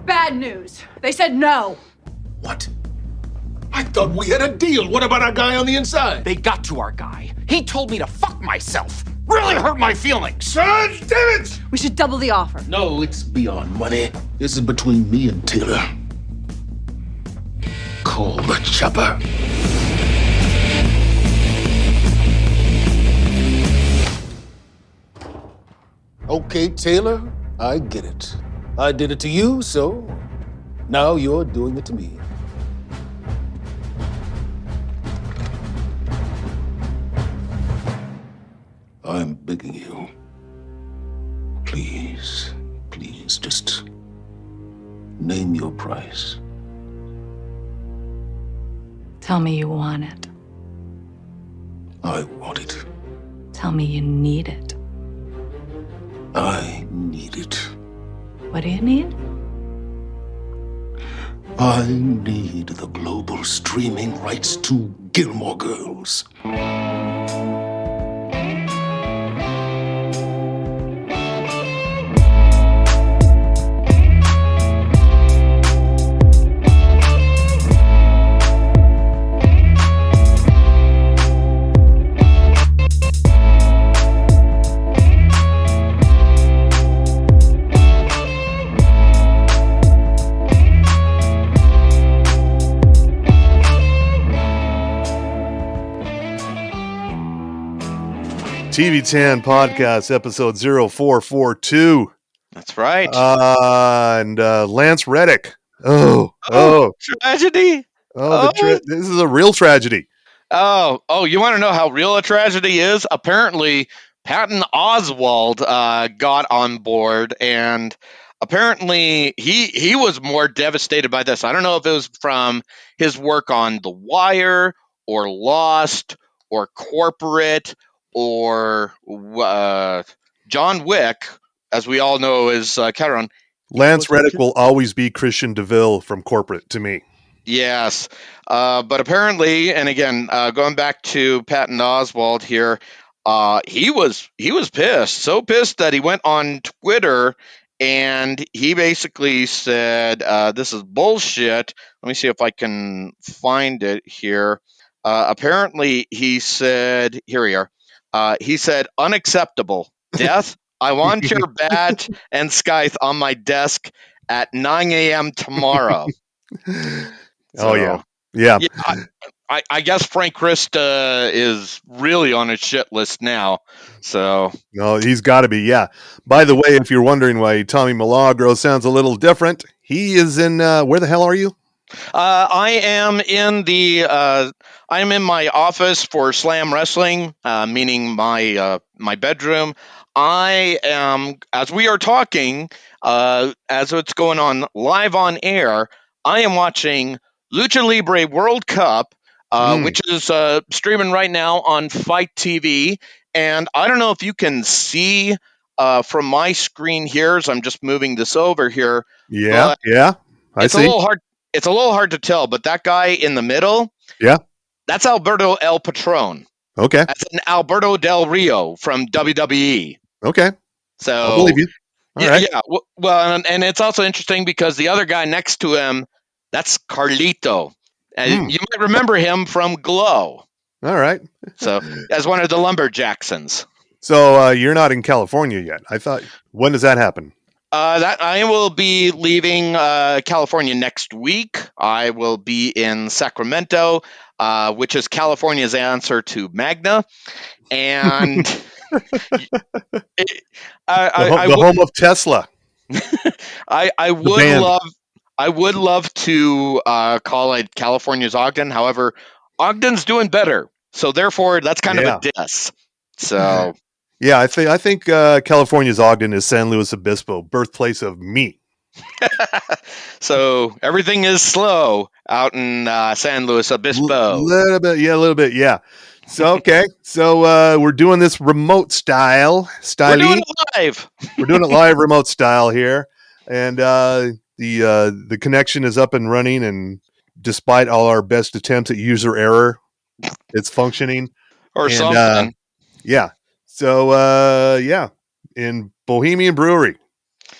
Bad news. They said no. What? I thought we had a deal. What about our guy on the inside? They got to our guy. He told me to fuck myself. Really hurt my feelings. Sarge, damn it! We should double the offer. No, it's beyond money. This is between me and Taylor. Call the chopper. Okay, Taylor, I get it. I did it to you, so now you're doing it to me. I'm begging you. Please, just name your price. Tell me you want it. I want it. Tell me you need it. I need it. What do you need? I need the global streaming rights to Gilmore Girls. TV10 Podcast, episode 0442. That's right. And Lance Reddick. Oh. Tragedy. This is a real tragedy. Oh, you want to know how real a tragedy is? Apparently, Patton Oswalt got on board, and apparently he was more devastated by this. I don't know if it was from his work on The Wire or Lost or Corporate or John Wick, as we all know, is Cateron. Lance Reddick will always be Christian DeVille from Corporate to me. Yes, but apparently, and again, going back to Patton Oswalt here, he was pissed, so pissed that he went on Twitter and he basically said, "This is bullshit." Let me see if I can find it here. Apparently, he said, "Here we are." He said, "Unacceptable. Death. I want your bat and scythe on my desk at 9 a.m. tomorrow." So, yeah. I guess Frank Krista is really on his shit list now. So No, he's got to be, yeah. By the way, if you're wondering why Tommy Milagro sounds a little different, he is in, where the hell are you? I am in my office for Slam Wrestling, meaning my bedroom. I am, as we are talking, as it's going on live on air, I am watching Lucha Libre World Cup, which is streaming right now on Fight TV. And I don't know if you can see from my screen here, as I'm just moving this over here. Yeah, I see. It's a little hard to tell, but that guy in the middle, that's Alberto El Patron. Okay. That's an Alberto Del Rio from WWE. Okay. So I believe you. All right. Yeah. Well, and it's also interesting because the other guy next to him, that's Carlito. And you might remember him from Glow. All right. So as one of the Lumberjacksons. So you're not in California yet. I thought, when does that happen? That I will be leaving California next week. I will be in Sacramento, which is California's answer to Magna, and the home of Tesla. I would love to call it California's Ogden. However, Ogden's doing better, so therefore that's kind of a diss. So. Yeah, I think California's Ogden is San Luis Obispo, birthplace of me. So everything is slow out in San Luis Obispo. A little bit, yeah. So okay, so we're doing this remote style. We're doing it live. We're doing it live, remote style here, and the connection is up and running. And despite all our best attempts at user error, it's functioning. Or something. Yeah. So, in Bohemian Brewery.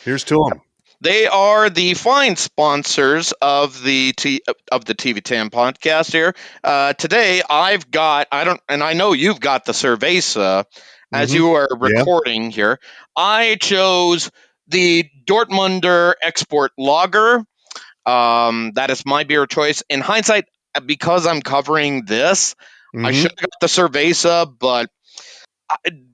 Here's to them. They are the fine sponsors of the TV10 podcast here. Today, I know you've got the Cerveza as Mm-hmm. you are Yeah. recording here. I chose the Dortmunder Export Lager. That is my beer choice. In hindsight, because I'm covering this, I Mm-hmm. should have got the Cerveza, but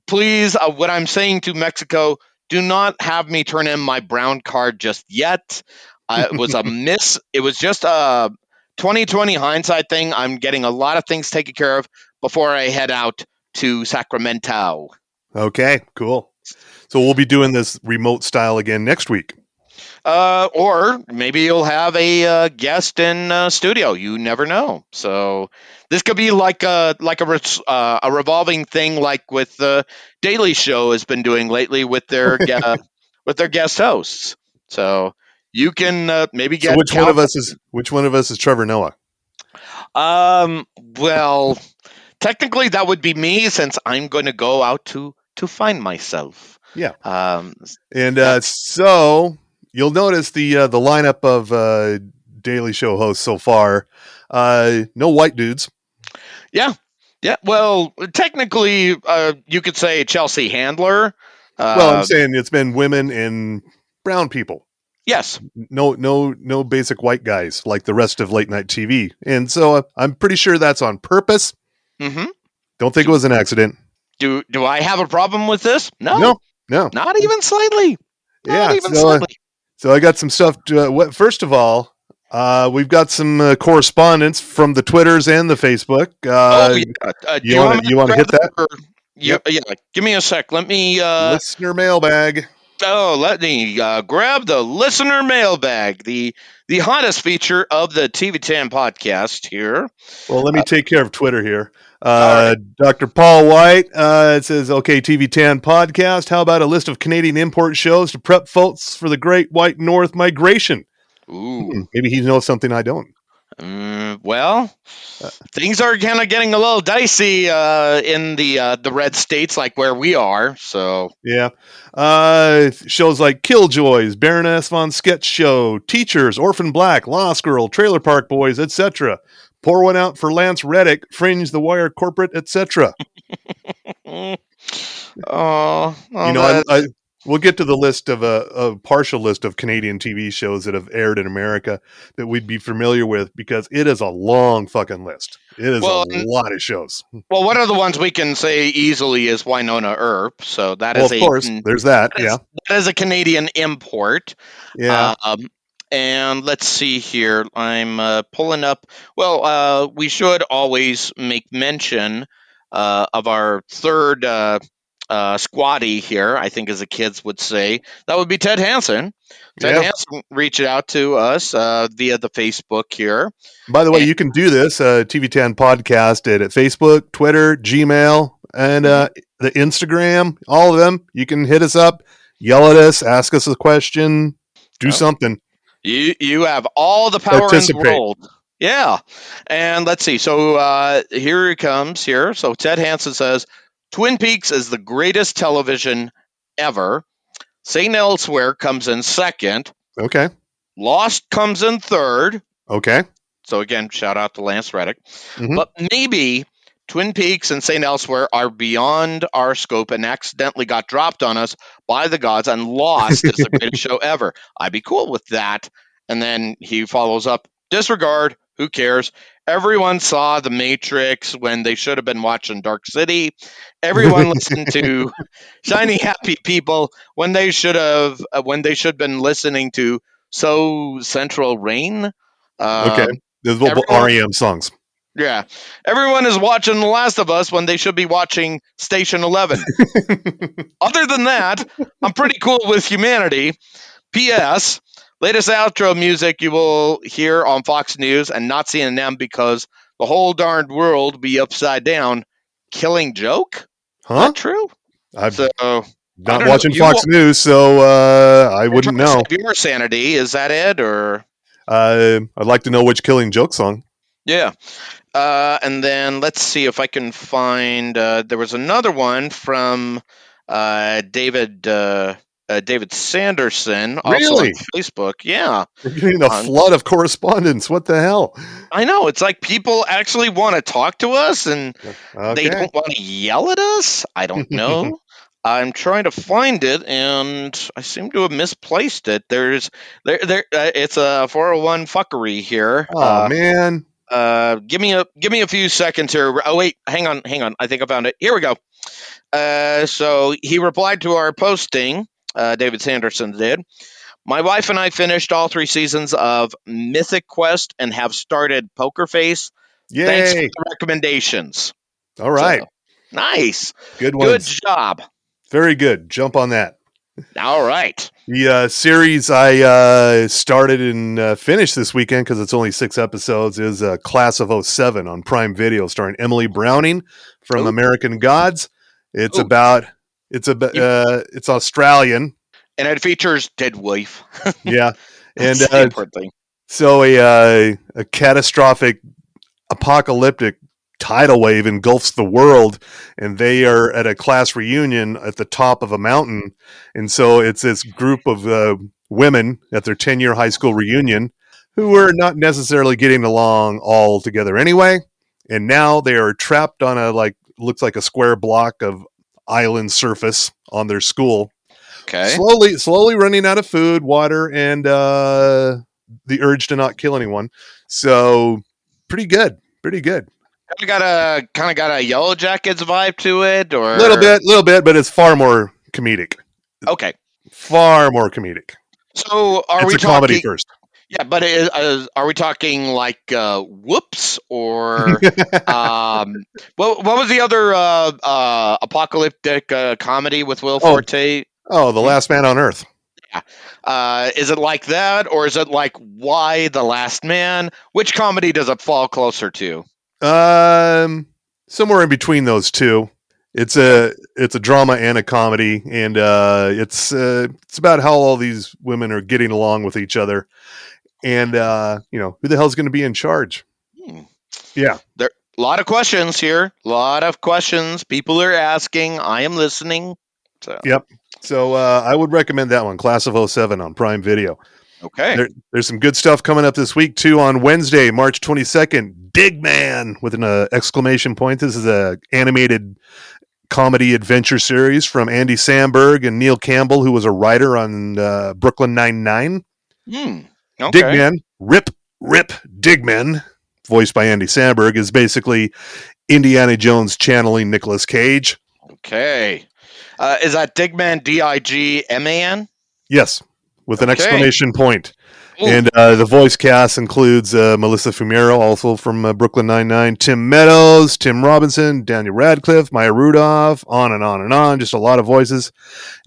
please, what I'm saying to Mexico, do not have me turn in my brown card just yet. It was a miss. It was just a 2020 hindsight thing. I'm getting a lot of things taken care of before I head out to Sacramento. Okay, cool. So we'll be doing this remote style again next week. Or maybe you'll have a guest in studio. You never know. So this could be like a revolving thing, like with the Daily Show has been doing lately with their with their guest hosts. So you can maybe So get which one of us is Trevor Noah? Well, technically that would be me since I'm going to go out to find myself. Yeah. Um, And that so you'll notice the lineup of Daily Show hosts so far. No white dudes. Yeah. Yeah. Well, technically, you could say Chelsea Handler. Well, I'm Uh, saying it's been women and brown people. yes. No basic white guys like the rest of late night TV. And so I'm pretty sure that's on purpose. hmm Don't think it was an accident. Do I have a problem with this? No, No. not even slightly. Not Yeah. even slightly. So I got some stuff. First of all, we've got some correspondence from the Twitters and the Facebook. Oh yeah. Do you want me You want to grab hit that? or- Yep. Yeah. Give me a sec. Let me. Listener mailbag. Let me grab the listener mailbag, the hottest feature of the TV10 podcast here. Well, let me take care of Twitter here. All right. Dr. Paul White it says, okay, TV10 podcast. How about a list of Canadian import shows to prep folks for the Great White North migration? Ooh. Maybe he knows something I don't. Well, things are kind of getting a little dicey in the red states, like where we are. So Yeah. Shows like Killjoys, Baroness von Sketch Show, Teachers, Orphan Black, Lost Girl, Trailer Park Boys, etc. Pour one out for Lance Reddick, Fringe, The Wire, Corporate, etc. oh, You know, we'll get to the list of a partial list of Canadian TV shows that have aired in America that we'd be familiar with because it is a long fucking list. It is well, a lot of shows. well, one of the ones we can say easily is Winona Earp. So that Well, is of course, there's that. Yeah, that is a Canadian import. yeah. And let's see here. I'm pulling up. Well, we should always make mention of our third squatty here, I think, as the kids would say. That would be Ted Hansen. Ted Yeah. Hansen reached out to us via the Facebook here. By the way, you can do this TV10 podcast at Facebook, Twitter, Gmail, and the Instagram. All of them. You can hit us up, yell at us, ask us a question, do something. You have all the power in the Participate. world. Yeah. And let's see. So here it comes here. So Ted Hansen says Twin Peaks is the greatest television ever. St. Elsewhere comes in second. Okay. Lost comes in third. Okay. So again, shout out to Lance Reddick. Mhm. But maybe Twin Peaks and St. Elsewhere are beyond our scope and accidentally got dropped on us by the gods, and Lost is the greatest show ever. I'd be cool with that. And then he follows up, disregard, who cares? Everyone saw The Matrix when they should have been watching Dark City. Everyone listened to Shiny Happy People when they should have been listening to So Central Rain. Okay. Those little everyone- REM songs. Yeah. Everyone is watching The Last of Us when they should be watching Station 11. Other than that, I'm pretty cool with humanity. P.S. Latest outro music you will hear on Fox News and not CNN because the whole darned world be upside down. Killing joke? Huh? Not true? I'm So not don't watching know. Fox News, so I wouldn't know. Your sanity, is that it? Or I'd like to know which Killing Joke song. yeah. And then let's see if I can find. There was another one from David David Sanderson, also on Really? Facebook. Yeah, We're getting a flood of correspondence. What the hell? I know. It's like people actually want to talk to us, and they Okay. don't want to yell at us. I don't know. I'm trying to find it, and I seem to have misplaced it. It's a 401 fuckery here. Oh man. Give me a few seconds here. Oh wait, hang on. I think I found it. Here we go. So he replied to our posting. David Sanderson did. My wife and I finished all 3 seasons of Mythic Quest and have started Poker Face. Yay. Thanks for the recommendations. All right. So, nice. Good Good ones. job. Very good. Jump on that. All right. The series I started and finished this weekend because it's only 6 episodes is Class of '07 on Prime Video, starring Emily Browning from Ooh. American Gods. It's Ooh. it's Australian. And it features dead wife. Yeah, and That's the important thing. so a catastrophic apocalyptic tidal wave engulfs the world, and they are at a class reunion at the top of a mountain. And so it's this group of women at their 10-year high school reunion who are not necessarily getting along all together anyway. And now they are trapped on looks like a square block of island surface on their school. Okay. Slowly running out of food, water, and the urge to not kill anyone. So pretty good. Kind of got a Yellow Jackets vibe to it, or A little bit, but it's far more comedic. Okay. Far more comedic. So It's we a comedy first. Yeah, but are we talking like Whoops or what was the other apocalyptic comedy with Will Forte? Oh, The Last Man on Earth. Yeah. Is it like that, or is it like Why the Last Man? Which comedy does it fall closer to? Somewhere in between those two. It's a drama and a comedy, and it's about how all these women are getting along with each other, and who the hell's going to be in charge? Yeah, There a lot of questions here. A lot of questions. People are asking. I am listening. So yep. So I would recommend that one, Class of '07 on Prime Video. okay. There's some good stuff coming up this week too. On Wednesday, March 22nd, Dig Man with an exclamation point. This is a animated comedy adventure series from Andy Samberg and Neil Campbell, who was a writer on Brooklyn Nine-Nine. Okay. Digman, Rip Digman, voiced by Andy Samberg, is basically Indiana Jones channeling Nicolas Cage. Okay. Is that Digman, Digman? Yes, with an exclamation point. Ooh. And the voice cast includes Melissa Fumero, also from Brooklyn Nine-Nine, Tim Meadows, Tim Robinson, Daniel Radcliffe, Maya Rudolph, on and on and on. Just a lot of voices.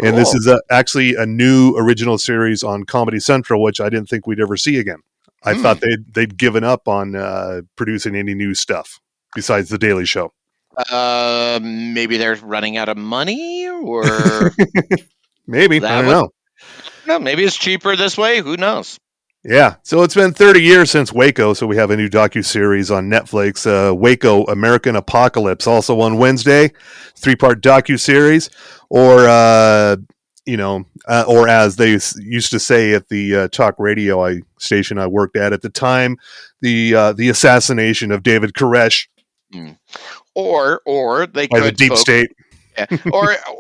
And This is actually a new original series on Comedy Central, which I didn't think we'd ever see again. I thought they'd given up on producing any new stuff besides The Daily Show. Maybe they're running out of money, or Maybe. I don't know. No, maybe it's cheaper this way. Who knows? Yeah, so it's been 30 years since Waco, so we have a new docuseries on Netflix, Waco, American Apocalypse, also on Wednesday, 3-part docuseries, or or as they used to say at the talk radio station I worked at the time, the assassination of David Koresh. Or they by could the deep state. Yeah.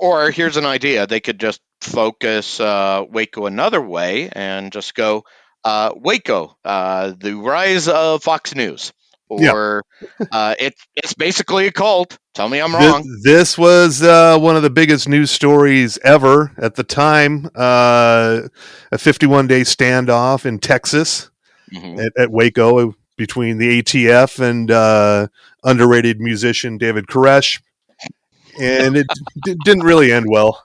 Or here's an idea: they could just focus Waco another way and just go Waco, the rise of Fox News, or it's basically a cult. Tell me I'm wrong. This was one of the biggest news stories ever at the time. A 51-day standoff in Texas at Waco between the ATF and underrated musician David Koresh. And it didn't really end well.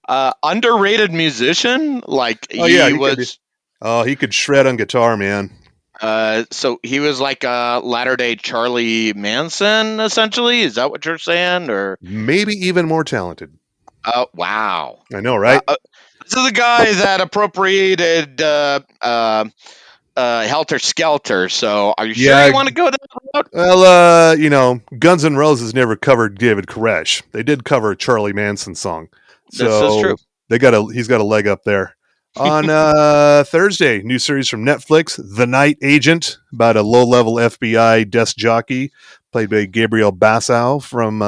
Underrated musician? Like he could shred on guitar, man. So he was like a latter-day Charlie Manson, essentially? Is that what you're saying? Or maybe even more talented. Wow. I know, right? This is the guy that appropriated Helter Skelter. So are you sure you want to go that route? Well, Guns N' Roses never covered David Koresh. They did cover a Charlie Manson song. So, this is true. He's got a leg up there. On Thursday, new series from Netflix, The Night Agent, about a low-level FBI desk jockey played by Gabriel Bassow from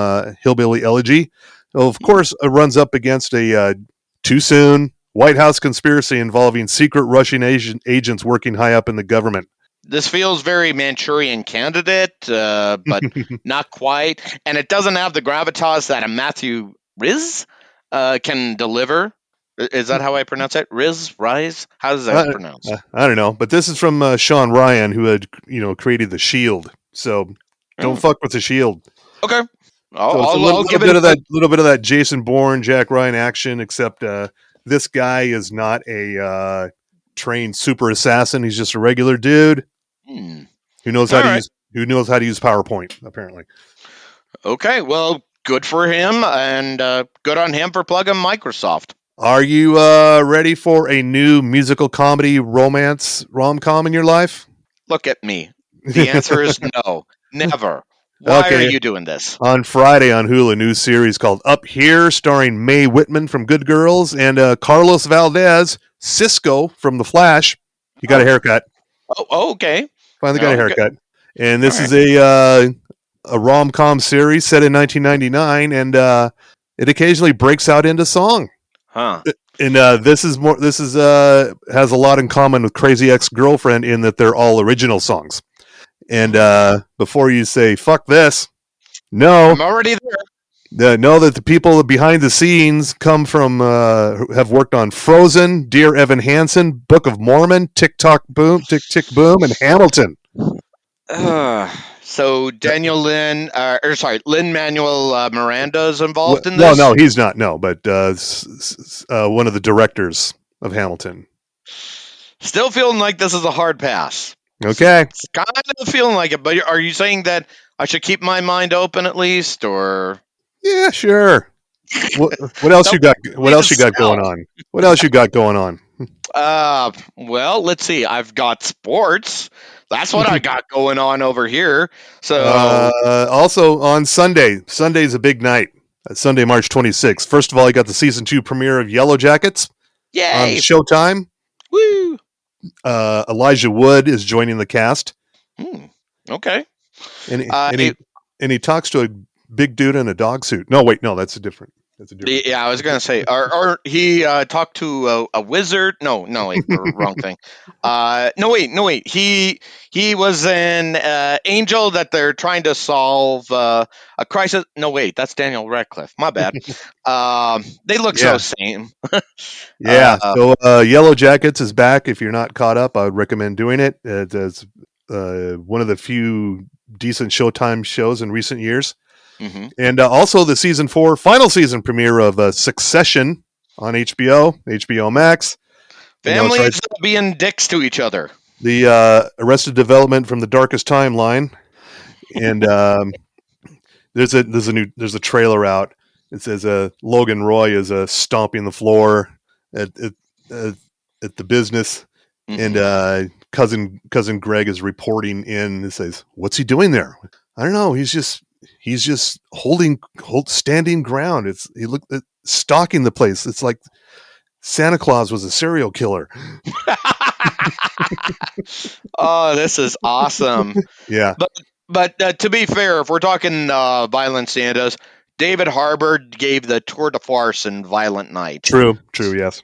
Hillbilly Elegy. Well, of course, it runs up against a too soon White House conspiracy involving secret Russian agents working high up in the government. This feels very Manchurian Candidate, but not quite. And it doesn't have the gravitas that a Matthew Riz can deliver. Is that how I pronounce it? Rise? How does that pronounce? I don't know, but this is from Sean Ryan, who had created the Shield. So don't fuck with the Shield. Okay, I'll give it a little bit of that Jason Bourne, Jack Ryan action. Except this guy is not a trained super assassin. He's just a regular dude who knows how to use PowerPoint. Apparently. Okay, well, good for him, and good on him for plugging Microsoft. Are you ready for a new musical comedy romance rom-com in your life? Look at me. The answer is no. Never. Why are you doing this? On Friday on Hulu, a new series called Up Here, starring Mae Whitman from Good Girls and Carlos Valdez, Cisco from The Flash. He got a haircut. Oh, okay. Finally got a haircut. And this is a rom-com series set in 1999, and it occasionally breaks out into song. Huh. And this has a lot in common with Crazy Ex-Girlfriend in that they're all original songs. And before you say fuck this, no, I'm already there. Know that the people behind the scenes come from have worked on Frozen, Dear Evan Hansen, Book of Mormon, Tick Boom, and Hamilton. So Lin-Manuel Miranda's involved in this? No, he's not. No, but one of the directors of Hamilton. Still feeling like this is a hard pass. Okay. It's kind of feeling like it, but are you saying that I should keep my mind open at least, or? Yeah, sure. What else you got? What else you got going on? What else you got going on? Well, let's see. I've got sports. That's what I got going on over here. So, also on Sunday. Sunday's a big night. Sunday, March 26th. First of all, you got the season 2 premiere of Yellow Jackets. Yay! On Showtime. Woo! Elijah Wood is joining the cast. Okay. And he talks to a big dude in a dog suit. No, wait, no, that's a different. Yeah, I was gonna say, or he talked to a wizard. No, wait, wrong thing. No, wait. He was an angel that they're trying to solve a crisis. No, wait, that's Daniel Radcliffe. My bad. They look so same. Yeah. So Yellow Jackets is back. If you're not caught up, I would recommend doing it. It's one of the few decent Showtime shows in recent years. Mm-hmm. And also the season 4 final season premiere of Succession on HBO Max. Families being dicks to each other. The Arrested Development from the Darkest Timeline, and there's a trailer out. It says Logan Roy is stomping the floor at the business, and cousin Greg is reporting in. It says, "What's he doing there?" I don't know. He's just standing ground. He looked stalking the place. It's like Santa Claus was a serial killer. Oh, this is awesome. Yeah. But to be fair, if we're talking violent Santas, David Harbour gave the tour de force in Violent Night. True, yes.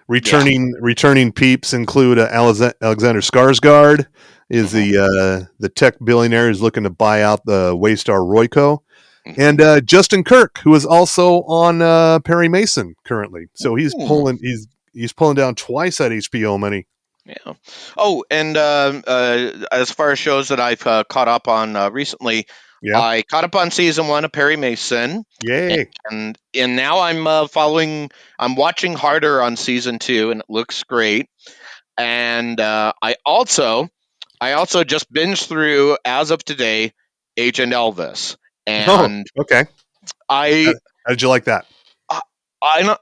Returning peeps include Alexander Skarsgård is the tech billionaire who's looking to buy out the Waystar Royco, and Justin Kirk, who is also on Perry Mason currently. So he's pulling down twice that HBO money. Yeah. Oh, and as far as shows that I've caught up on recently, I caught up on season 1 of Perry Mason. Yay! And now I'm watching harder on season 2, and it looks great. And I also just binged through, as of today, Agent Elvis. And okay. How did you like that?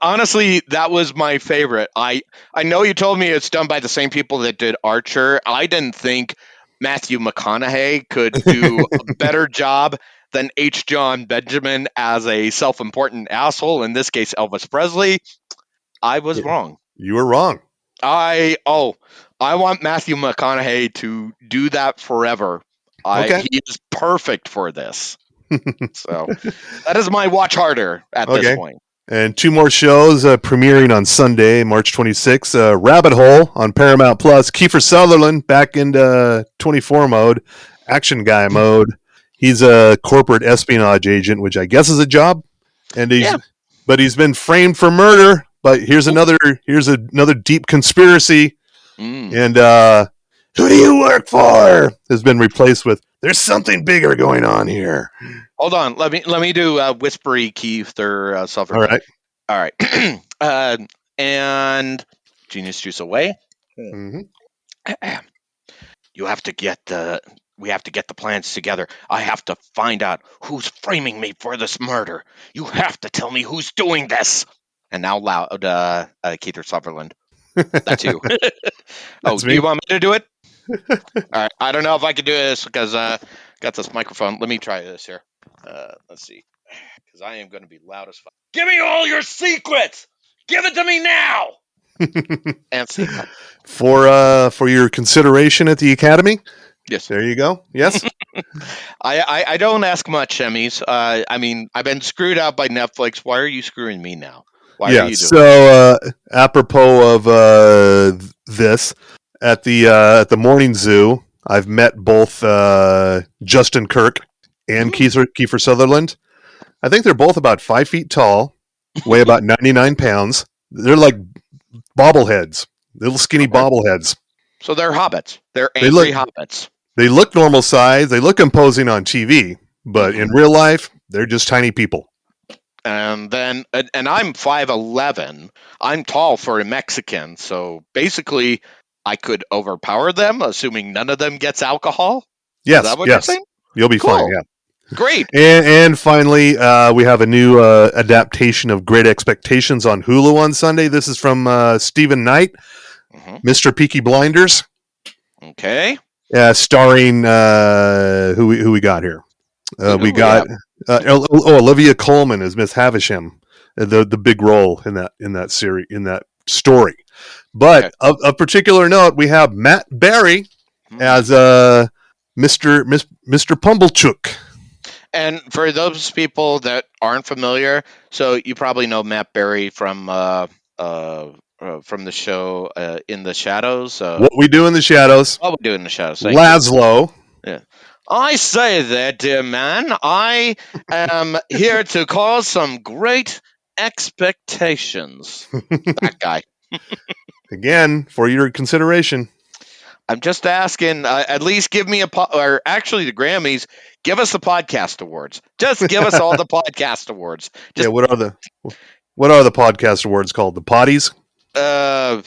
Honestly, that was my favorite. I know you told me it's done by the same people that did Archer. I didn't think Matthew McConaughey could do a better job than H. John Benjamin as a self-important asshole, in this case Elvis Presley, I was wrong. You were wrong. I want Matthew McConaughey to do that forever. Okay. He is perfect for this. So that is my watch harder at this Okay. point. And 2 more shows premiering on Sunday, March 26th. Rabbit Hole on Paramount Plus. Kiefer Sutherland back into 24 mode, action guy mode. He's a corporate espionage agent, which I guess is a job. And he's been framed for murder. But here's another deep conspiracy. And who do you work for? Has been replaced with there's something bigger going on here. Hold on, let me do whispery Kiefer Sutherland. All right. And Genius Juice away. Mm-hmm. We have to get the plans together. I have to find out who's framing me for this murder. You have to tell me who's doing this. And now loud, Kiefer Sutherland. That's you. That's do you want me to do it? All right. I don't know if I can do this because I got this microphone. Let me try this here. Let's see. Because I am going to be loud as fuck. Give me all your secrets! Give it to me now! And secret. For your consideration at the Academy? Yes. There you go. Yes. I don't ask much, Emmys. I mean, I've been screwed out by Netflix. Why are you screwing me now? Why are you doing so apropos of this, at the morning zoo, I've met both Justin Kirk and Kiefer Sutherland. I think they're both about 5 feet tall, weigh about 99 pounds. They're like bobbleheads, little skinny bobbleheads. So they're hobbits. They're angry hobbits. They look normal size. They look imposing on TV, but in real life, they're just tiny people. And I'm 5'11". I'm tall for a Mexican, so basically I could overpower them, assuming none of them gets alcohol. Yes, Is that what you're saying? You'll be fine. Yeah, great. And finally, we have a new adaptation of Great Expectations on Hulu on Sunday. This is from Stephen Knight, Mr. Peaky Blinders. Okay. Starring who we got here? We got Olivia Colman as Miss Havisham, the big role in that series, in that story. But of particular note, we have Matt Berry as Mr. Pumblechook. And for those people that aren't familiar, so you probably know Matt Berry from the show In the Shadows. What We Do in the Shadows. What We Do in the Shadows. Laszlo. Yeah. I say there, dear man, I am here to cause some great expectations. That guy. Again, for your consideration. I'm just asking, at least give me or actually the Grammys, give us the podcast awards. Just give us all the podcast awards. What are the podcast awards called? The Poddies? That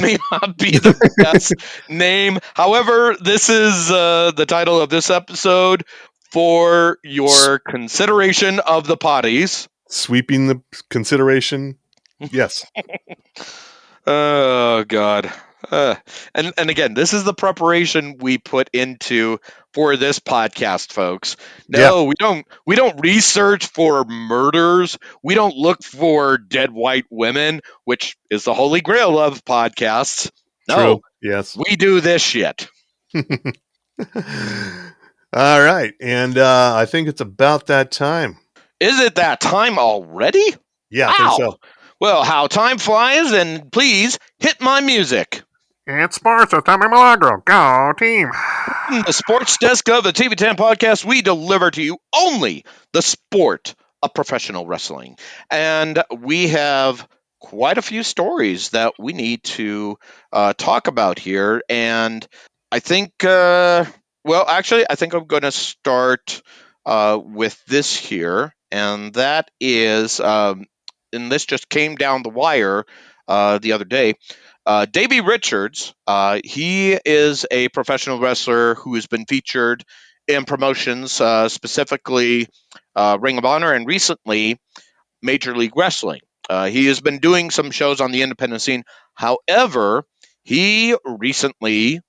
may not be the best name. However, this is the title of this episode for your consideration of the Poddies. Sweeping the consideration. Yes. Oh, God. And again, this is the preparation we put into for this podcast, folks. No, we don't research for murders. We don't look for dead white women, which is the holy grail of podcasts. No, true. Yes, we do this shit. All right, and I think it's about that time. Is it that time already? Yeah, I think so. Well, how time flies, and please hit my music. It's sports with Tommy Milagro. Go team. From the sports desk of the TV10 podcast, we deliver to you only the sport of professional wrestling. And we have quite a few stories that we need to talk about here. And I think, I think I'm going to start with this here. And that is, and this just came down the wire the other day. Davey Richards, he is a professional wrestler who has been featured in promotions, specifically Ring of Honor and recently Major League Wrestling. He has been doing some shows on the independent scene. However, he recently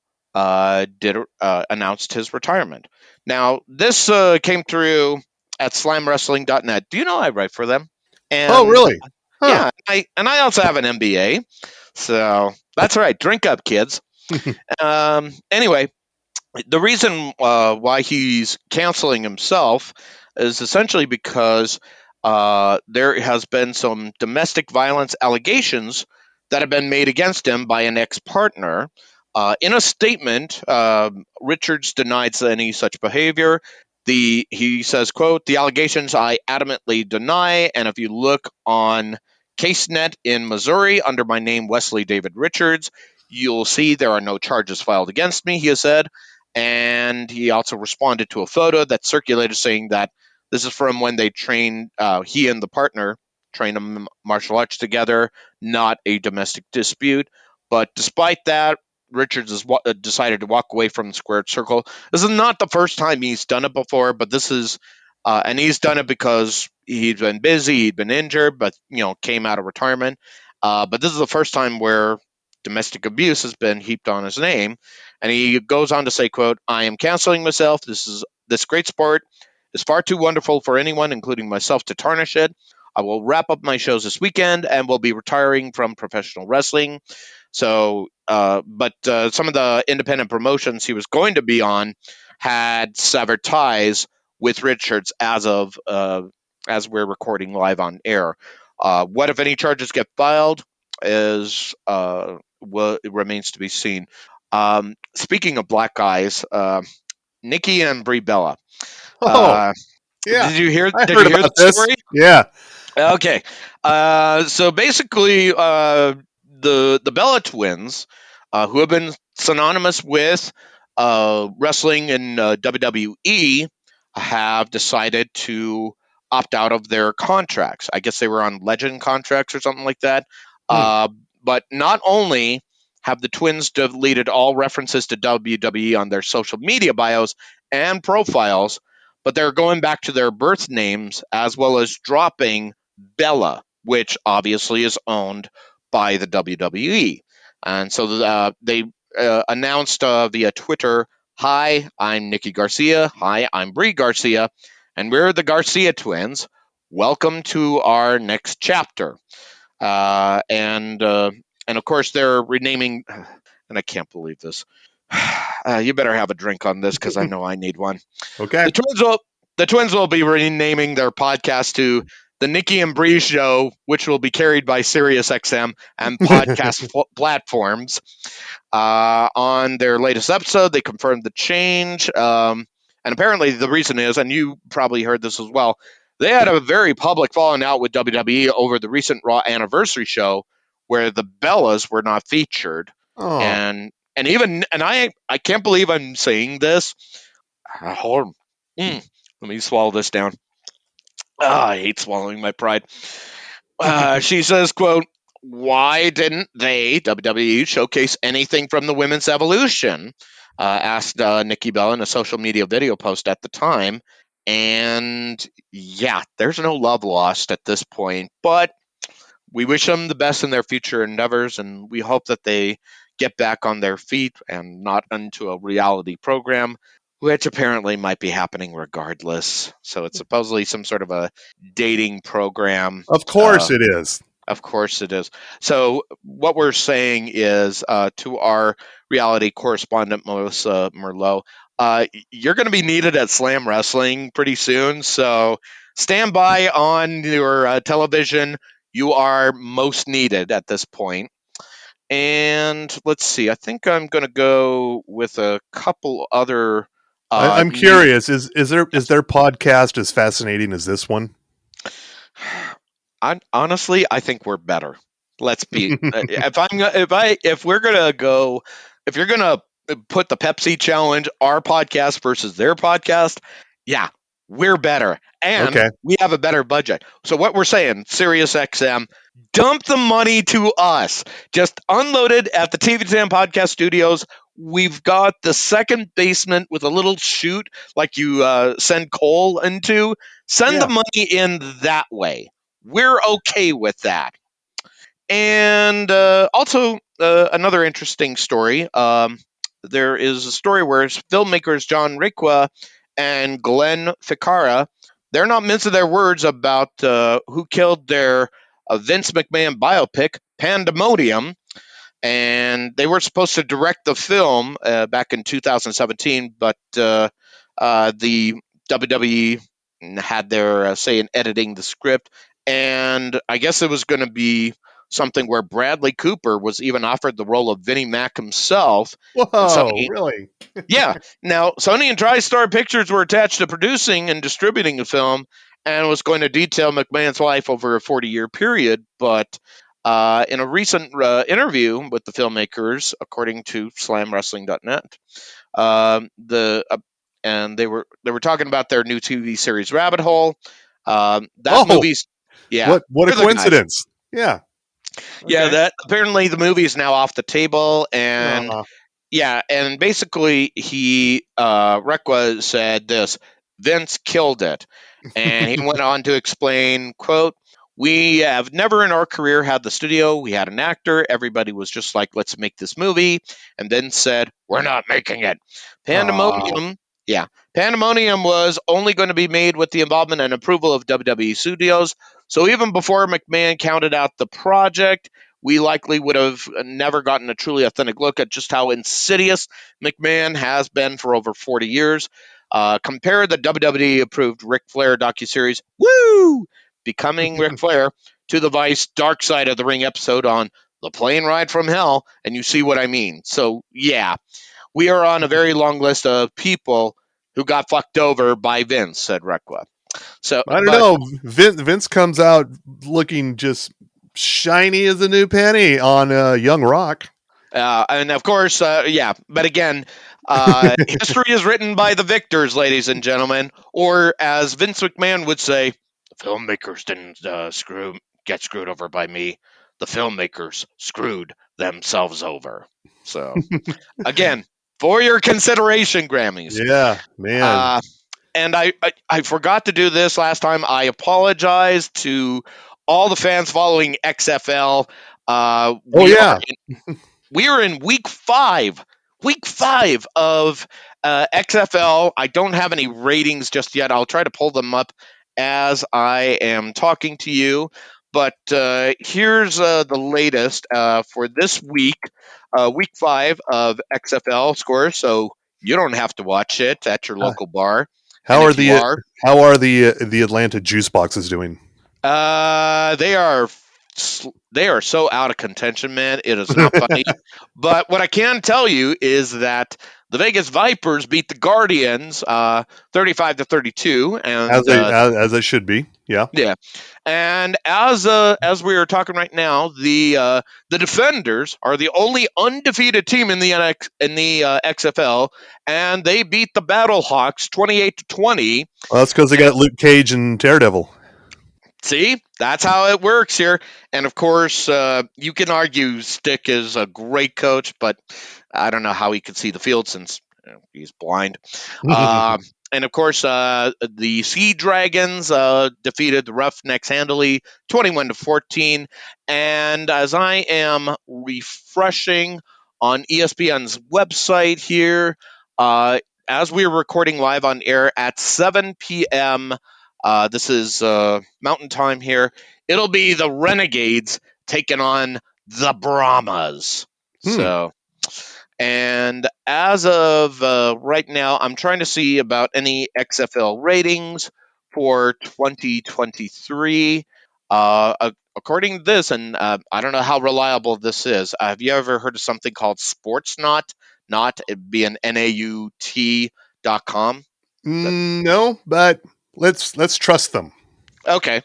did announced his retirement. Now, this came through at slamwrestling.net. Do you know I write for them? Oh, And really? Huh. yeah, I also have an MBA. So that's right. Drink up, kids. Anyway, the reason why he's canceling himself is essentially because there has been some domestic violence allegations that have been made against him by an ex-partner. In a statement, Richards denies any such behavior. He says, "quote The allegations I adamantly deny, and if you look on CaseNet in Missouri under my name Wesley David Richards, you'll see there are no charges filed against me." He has said. And he also responded to a photo that circulated saying that this is from when they trained, he and the partner trained martial arts together, not a domestic dispute. But despite that, Richards has decided to walk away from the squared circle. This is not the first time he's done it before, but this is, and he's done it because he'd been busy, he'd been injured, but came out of retirement. But this is the first time where domestic abuse has been heaped on his name. And he goes on to say, quote, I am canceling myself. This great sport is far too wonderful for anyone, including myself, to tarnish it. I will wrap up my shows this weekend and will be retiring from professional wrestling. So, but some of the independent promotions he was going to be on had severed ties with Richards as we're recording live on air. What if any charges get filed is it remains to be seen. Speaking of black guys, Nikki and Brie Bella. Oh, Uh, yeah. did you hear? I Did heard you hear the about this. story? Yeah. Okay. So basically, the Bella twins, who have been synonymous with wrestling in WWE, have decided to opt out of their contracts. I guess they were on Legend contracts or something like that. Hmm. But not only have the twins deleted all references to WWE on their social media bios and profiles, but they're going back to their birth names as well as dropping Bella, which obviously is owned by the WWE. And so they announced via Twitter, Hi, I'm Nikki Garcia. Hi, I'm Brie Garcia. And we're the Garcia twins. Welcome to our next chapter. And of course, they're renaming, and I can't believe this. You better have a drink on this because I know I need one. Okay. The twins will be renaming their podcast to the Nikki and Bree Show, which will be carried by SiriusXM and podcast platforms. On their latest episode, they confirmed the change, and apparently the reason is, and you probably heard this as well, they had a very public falling out with WWE over the recent Raw anniversary show where the Bellas were not featured, Oh. and I can't believe I'm saying this. Hold on. Let me swallow this down. I hate swallowing my pride. She says, quote, why didn't they, WWE, showcase anything from the women's evolution? Asked Nikki Bella in a social media video post at the time. And yeah, there's no love lost at this point, but we wish them the best in their future endeavors, and we hope that they get back on their feet and not into a reality program, which apparently might be happening regardless. So it's supposedly some sort of a dating program. Of course it is. Of course it is. So what we're saying is to our reality correspondent, Melissa Merlot, you're going to be needed at Slam Wrestling pretty soon. So stand by on your television. You are most needed at this point. And let's see. I think I'm going to go with a couple other. I'm curious. Is their podcast as fascinating as this one? Honestly, I think we're better. Let's be. If we're gonna go, if you're gonna put the Pepsi challenge, our podcast versus their podcast, yeah, we're better, and Okay. we have a better budget. So what we're saying, SiriusXM, dump the money to us. Just unload it at the TV10 Podcast Studios. We've got the second basement with a little chute like you send coal into. Send the money in that way. We're okay with that. And also, another interesting story. there is a story where filmmakers John Requa and Glenn Ficarra, they're not mincing their words about who killed their Vince McMahon biopic, Pandemonium, and they were supposed to direct the film back in 2017, but the WWE had their say in editing the script, and I guess it was going to be something where Bradley Cooper was even offered the role of Vinnie Mac himself, and Whoa, Sony, really? yeah. Now, Sony and TriStar Pictures were attached to producing and distributing the film and was going to detail McMahon's life over a 40-year period. But in a recent interview with the filmmakers, according to SlamWrestling.net, the and they were talking about their new TV series Rabbit Hole. That Oh, movie's yeah, what a they're the guys. coincidence. Yeah. Yeah, Okay. that apparently the movie is now off the table, and Uh, yeah, and basically he Requa said this: Vince killed it, and he went on to explain, "quote We have never in our career had the studio. We had an actor. Everybody was just like, let's make this movie," and then said, "We're not making it." uh, Pandemonium, yeah, Pandemonium was only going to be made with the involvement and approval of WWE Studios. So even before McMahon counted out the project, we likely would have never gotten a truly authentic look at just how insidious McMahon has been for over 40 years. Compare the WWE approved Ric Flair docuseries, Woo! Becoming Ric Flair, to the Vice Dark Side of the Ring episode on The Plane Ride from Hell, and you see what I mean. So, yeah, we are on a very long list of people who got fucked over by Vince, said Requa. So, I don't but know. Vince comes out looking just shiny as a new penny on Young Rock. And of course, yeah. But again, history is written by the victors, ladies and gentlemen. Or as Vince McMahon would say, the filmmakers didn't get screwed over by me. The filmmakers screwed themselves over. So again, for your consideration, Grammys. Yeah, man. Uh, and I forgot to do this last time. I apologize to all the fans following XFL. Oh yeah. We are in week five of XFL. I don't have any ratings just yet. I'll try to pull them up as I am talking to you. But here's the latest for this week, week 5 of XFL scores. So you don't have to watch it at your Uh, local bar. How And are if you the are, the Atlanta juice boxes doing? they are they are so out of contention, man. It is not funny. But what I can tell you is that the Vegas Vipers beat the Guardians 35-32, as and they as they should be. Yeah. yeah. And as we are talking right now, the Defenders are the only undefeated team in the XFL, and they beat the Battlehawks 28-20. Well, that's because they got Luke Cage and Daredevil. See, that's how it works here. And of course, you can argue Stick is a great coach, but I don't know how he could see the field since he's blind. And of course, the Sea Dragons defeated the Roughnecks handily, 21-14. And as I am refreshing on ESPN's website here, as we are recording live on air at 7 p.m. This is Mountain Time here. It'll be the Renegades taking on the Brahmas. So, and as of right now, I'm trying to see about any XFL ratings for 2023. According to this, and I don't know how reliable this is. Have you ever heard of something called Sportsnaut? Not it be an NAUT.com. No, but let's trust them. Okay.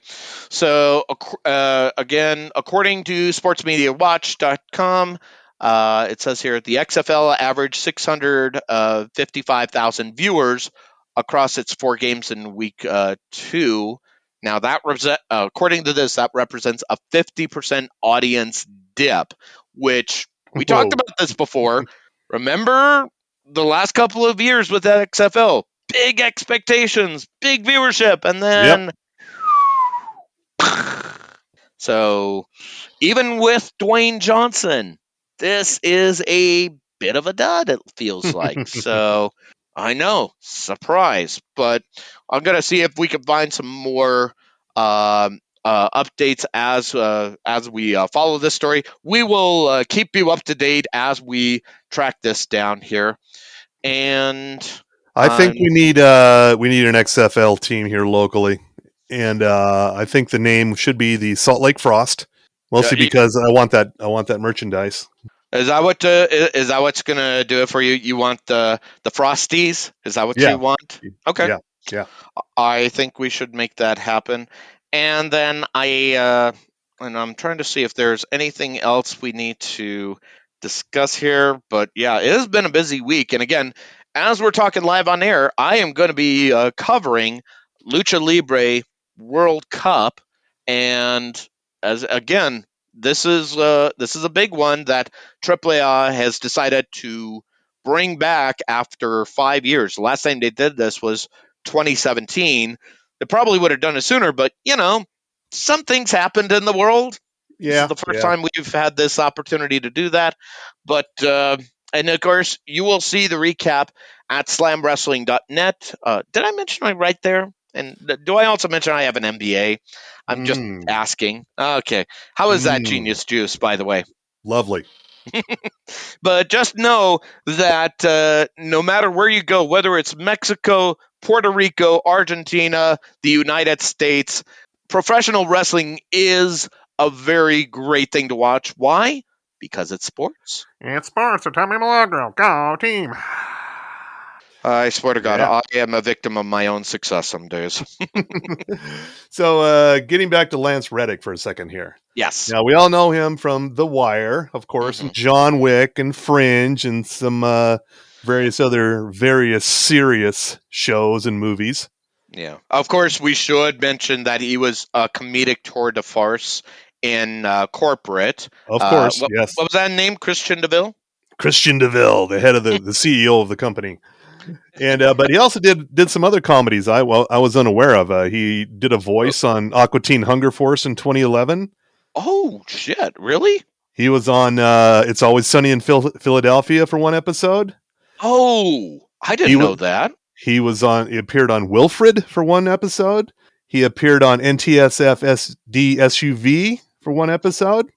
So, again, according to sportsmediawatch.com, it says here the XFL averaged 655,000 viewers across its 4 games in week 2. Now, according to this, that represents a 50% audience dip, which we talked Whoa. about this before. Remember the last couple of years with XFL? Big expectations, big viewership, and Yep. then so even with Dwayne Johnson, this is a bit of a dud, it feels like. So I know, surprise. But I'm going to see if we can find some more updates as we follow this story. We will keep you up to date as we track this down here. And I think we need an XFL team here locally, and I think the name should be the Salt Lake Frost, mostly because I want that merchandise. Is that what's gonna do it for you? You want the Frosties? Is that what you want? Okay. Yeah. I think we should make that happen. And then I'm trying to see if there's anything else we need to discuss here. But yeah, it has been a busy week. And again, as we're talking live on air, I am going to be covering Lucha Libre World Cup, and as again, this is a big one that AAA has decided to bring back after 5 years. The last time they did this was 2017. They probably would have done it sooner, but some things happened in the world. This is the first time we've had this opportunity to do that. But and of course, you will see the recap at slamwrestling.net. Did I mention I write there? And do I also mention I have an MBA? I'm just asking. Okay. How is that genius juice, by the way? Lovely. But just know that no matter where you go, whether it's Mexico, Puerto Rico, Argentina, the United States, professional wrestling is a very great thing to watch. Why? Because it's sports. It's sports, so Tommy Milagro. Go team. I swear to God, I am a victim of my own success some days. So getting back to Lance Reddick for a second here. Yes. Now, we all know him from The Wire, of course, and John Wick and Fringe and some various serious shows and movies. Yeah. Of course, we should mention that he was a comedic tour de farce in corporate. Of course, yes. What was that name? Christian DeVille? Christian DeVille, the head of the CEO of the company. And but he also did some other comedies I was unaware of. He did a voice on Aqua Teen Hunger Force in 2011. Oh, shit. Really? He was on It's Always Sunny in Philadelphia for one episode. Oh, I didn't know that. He appeared on Wilfred for one episode. He appeared on NTSF SD SUV for one episode.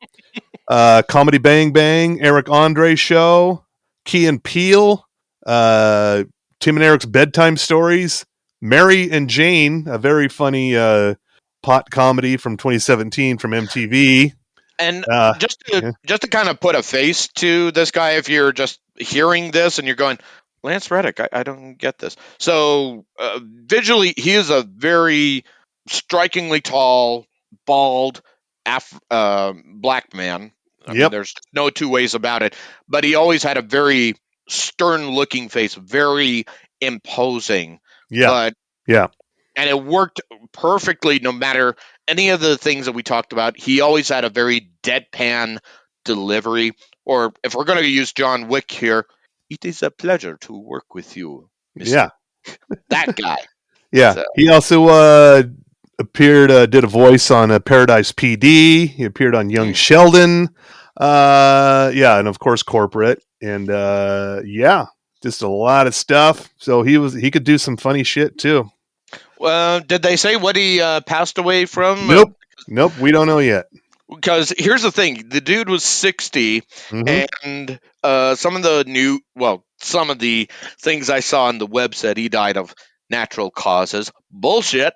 Comedy Bang Bang, Eric Andre Show, Key and Peele, Tim and Eric's Bedtime Stories, Mary and Jane, a very funny pot comedy from 2017 from MTV. And just to kind of put a face to this guy, if you're just hearing this and you're going, Lance Reddick, I don't get this. So visually, he is a very strikingly tall, bald, black man. I mean, there's no two ways about it. But he always had a very stern-looking face, very imposing. Yeah. And it worked perfectly no matter any of the things that we talked about. He always had a very deadpan delivery. Or if we're going to use John Wick here, it is a pleasure to work with you, Mr. Yeah. That guy. Yeah. So. He also did a voice on Paradise PD. He appeared on Young Sheldon. And of course corporate. And just a lot of stuff. So he could do some funny shit too. Did they say what he passed away from? Nope. We don't know yet. Because here's the thing: the dude was 60, and some of the things I saw on the web said he died of natural causes. Bullshit.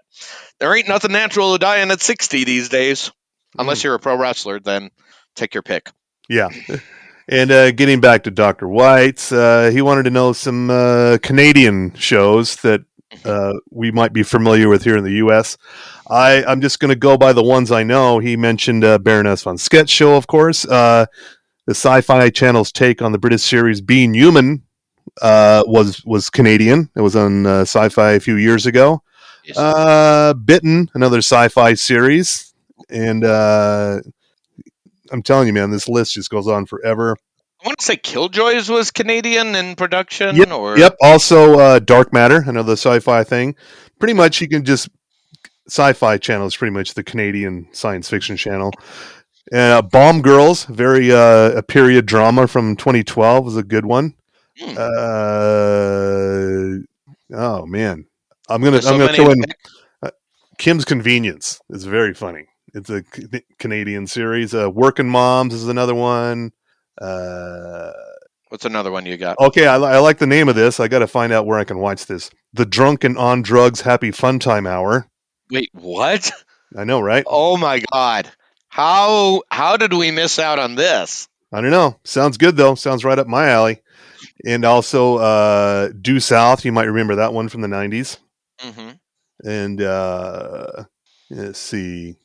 There ain't nothing natural to dying at 60 these days, unless you're a pro wrestler. Then take your pick. Yeah. And getting back to Dr. White's, he wanted to know some Canadian shows that we might be familiar with here in the U.S. I'm just going to go by the ones I know. He mentioned Baroness von Sketch Show, of course. The Sci-Fi Channel's take on the British series Being Human was Canadian. It was on Sci-Fi a few years ago. Yes. Bitten, another Sci-Fi series. And I'm telling you, man, this list just goes on forever. I want to say Killjoys was Canadian in production. Yep. Also, Dark Matter, another sci-fi thing. Pretty much, you can just Sci-Fi Channel is pretty much the Canadian science fiction channel. Bomb Girls, very a period drama from 2012 was a good one. Hmm. Oh man, I'm There's so gonna many throw to in pick. Kim's Convenience. It's very funny. It's a Canadian series. Working Moms is another one. Uh, What's another one you got? okay, I like the name of this. I got to find out where I can watch this. The Drunk and on Drugs Happy Fun Time Hour. Wait, what? I know, right? Oh my God! How did we miss out on this? I don't know. Sounds good though. Sounds right up my alley. And also Due South. You might remember that one from the 90s. Mm-hmm. And let's see,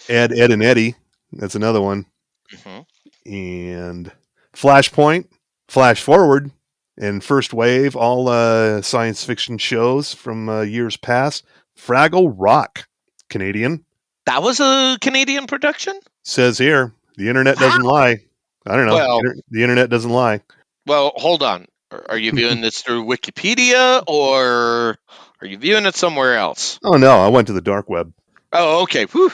Ed and Eddie. That's another one. Mm-hmm. And Flashpoint, Flash Forward, and First Wave, all science fiction shows from years past. Fraggle Rock, Canadian. That was a Canadian production? Says here, the internet doesn't lie. I don't know. Well, The internet doesn't lie. well, hold on. Are you viewing this through Wikipedia or are you viewing it somewhere else? Oh no, I went to the dark web. Oh, okay. Whew.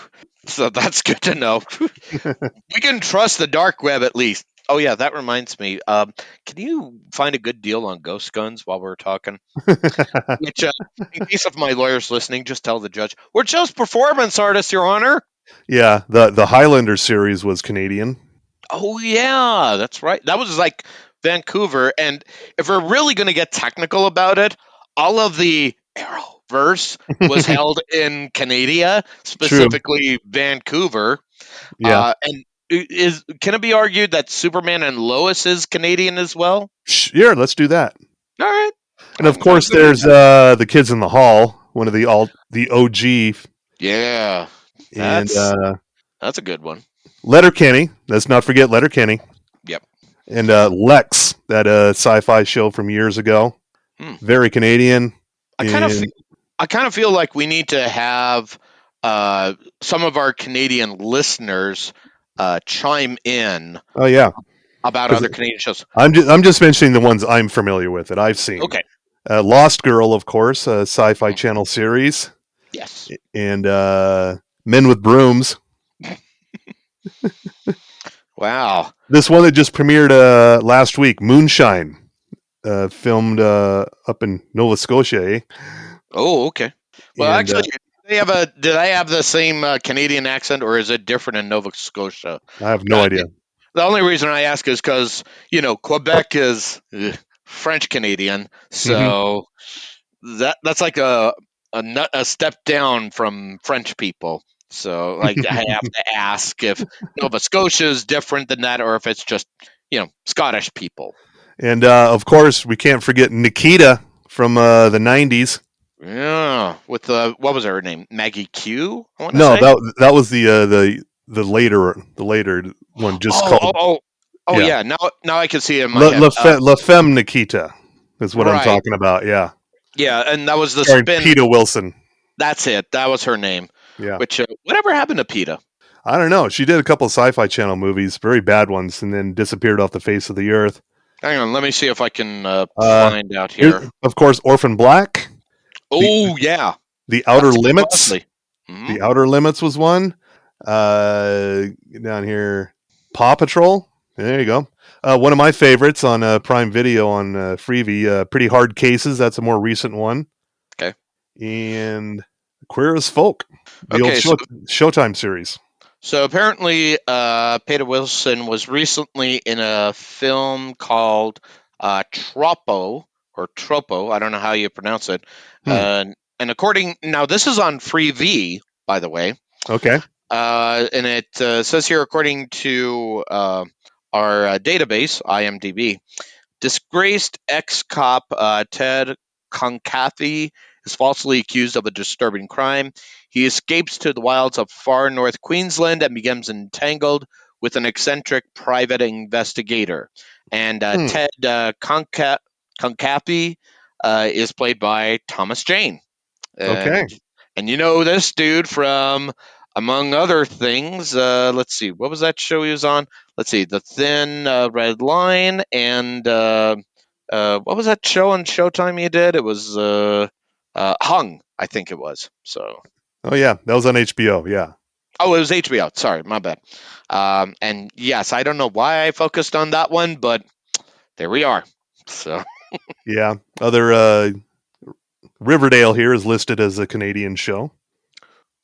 So that's good to know. We can trust the dark web at least. Oh yeah, that reminds me. Can you find a good deal on ghost guns while we're talking? Which, in case of my lawyers listening, just tell the judge we're just performance artists, Your Honor. Yeah, the Highlander series was Canadian. Oh yeah, that's right. That was like Vancouver, and if we're really going to get technical about it, all of the Arrowverse was held in Canada, specifically Vancouver. Yeah. And can it be argued that Superman and Lois is Canadian as well? Sure, let's do that. All right. And of course, good with there's the Kids in the Hall, one of the OG, Yeah, and that's a good one. Letterkenny. Let's not forget Letterkenny. Yep. And Lex, that sci-fi show from years ago, very Canadian. I kind of feel like we need to have some of our Canadian listeners chime in. Oh yeah, about other Canadian shows. I'm just mentioning the ones I'm familiar with that I've seen. Okay. Lost Girl, of course, a Sci-Fi Channel series. Yes. And Men with Brooms. Wow. This one that just premiered last week, Moonshine, filmed up in Nova Scotia. Eh? Oh, okay. Well, And, actually, did I have the same Canadian accent, or is it different in Nova Scotia? I have no idea. The only reason I ask is because Quebec is French Canadian, so that's like a step down from French people. So, like, I have to ask if Nova Scotia is different than that, or if it's just Scottish people. And of course, we can't forget Nikita from the '90s. Yeah, with what was her name? Maggie Q. No, that was the later one, just called. Yeah. Now I can see it in my head. La Femme Nikita is what I'm talking about. Yeah. Yeah, and that was the Starring spin. PETA Wilson. That's it. That was her name. Yeah. Which whatever happened to PETA? I don't know. She did a couple of Sci-Fi Channel movies, very bad ones, and then disappeared off the face of the earth. Hang on, let me see if I can find out here. Of course, Orphan Black. Oh yeah. The Outer Limits. Mm-hmm. The Outer Limits was one. Down here, Paw Patrol. There you go. One of my favorites on Prime Video on Freevee, Pretty Hard Cases. That's a more recent one. Okay. And Queer as Folk, the old Showtime series. So apparently, PETA Wilson was recently in a film called Tropo. I don't know how you pronounce it. And now this is on Freevee, by the way. Okay. And it says here, according to our database, IMDb, disgraced ex-cop Ted Konkathy is falsely accused of a disturbing crime. He escapes to the wilds of far north Queensland and becomes entangled with an eccentric private investigator. And Ted Konkathy is played by Thomas Jane. Okay. And you know this dude from, among other things, let's see, what was that show he was on? Let's see, The Thin Red Line, and what was that show on Showtime he did? It was Hung, I think it was. So. Oh yeah, that was on HBO. Yeah. Oh, it was HBO. Sorry, my bad. And yes, I don't know why I focused on that one, but there we are. So, Yeah. Other Riverdale here is listed as a Canadian show.